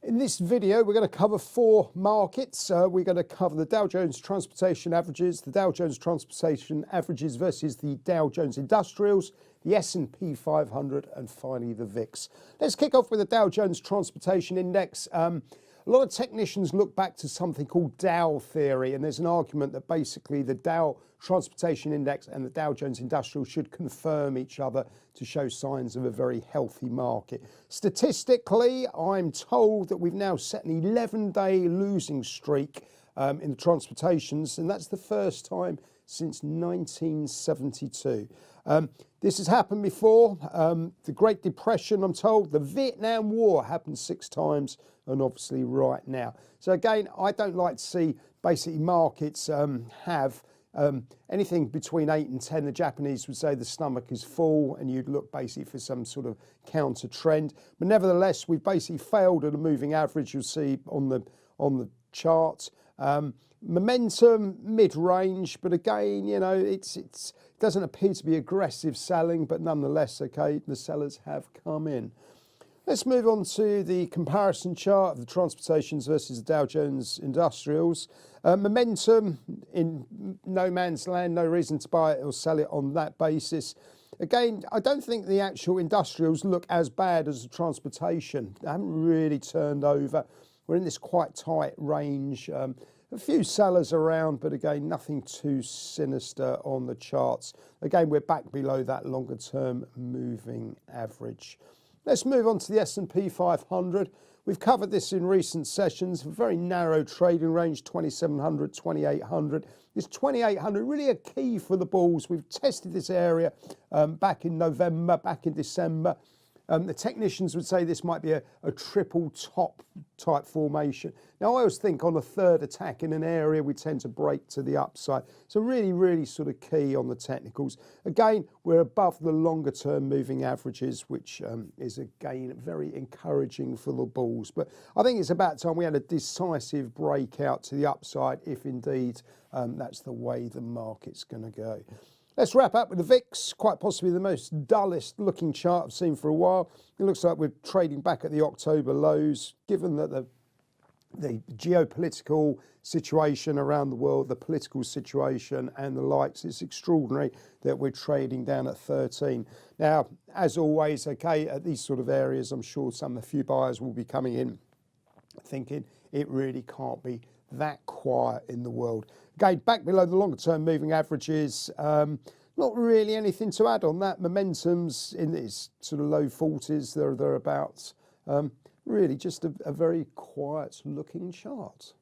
In this video, we're going to cover four markets. We're going to cover the Dow Jones Transportation Averages, the Dow Jones Transportation Averages versus the Dow Jones Industrials, the S&P 500, and finally the VIX. Let's kick off with the Dow Jones Transportation Index. A lot of technicians look back to something called Dow theory, and there's an argument that basically the Dow Transportation Index and the Dow Jones Industrial should confirm each other to show signs of a very healthy market. Statistically, I'm told that we've now set an 11-day losing streak in the transportations, and that's the first time since 1972. This has happened before. The Great Depression, I'm told, the Vietnam War happened 6 times, and obviously right now. So again, I don't like to see basically markets have anything between 8 and 10. The Japanese would say the stomach is full, and you'd look basically for some sort of counter trend. But nevertheless, we've basically failed at a moving average. You'll see on the chart. Momentum mid-range, but again, you know, it doesn't appear to be aggressive selling, but nonetheless, okay, the sellers have come in. Let's move on to the comparison chart of the transportations versus the Dow Jones Industrials. Momentum in no man's land, no reason to buy it or sell it on that basis. Again, I don't think the actual industrials look as bad as the transportation. They haven't really turned over. We're in this quite tight range. A few sellers around, but again, nothing too sinister on the charts. Again, we're back below that longer term moving average. Let's move on to the S&P 500. We've covered this in recent sessions, a very narrow trading range, 2,700, 2,800. This 2,800 really a key for the bulls. We've tested this area back in November, back in December. The technicians would say this might be a triple top type formation. Now, I always think on a third attack in an area, we tend to break to the upside. So really sort of key on the technicals. Again, we're above the longer term moving averages, which is again very encouraging for the bulls. But I think it's about time we had a decisive breakout to the upside, if indeed that's the way the market's going to go. Let's wrap up with the VIX, quite possibly the most dullest looking chart I've seen for a while. It looks like we're trading back at the October lows, given that the geopolitical situation around the world, the political situation and the likes, it's extraordinary that we're trading down at 13. Now, as always, okay, at these sort of areas, I'm sure a few buyers will be coming in thinking it really can't be that quiet in the world. Again, back below the longer term moving averages, not really anything to add on that. Momentum's in its sort of low 40s, thereabouts. Really just a very quiet looking chart.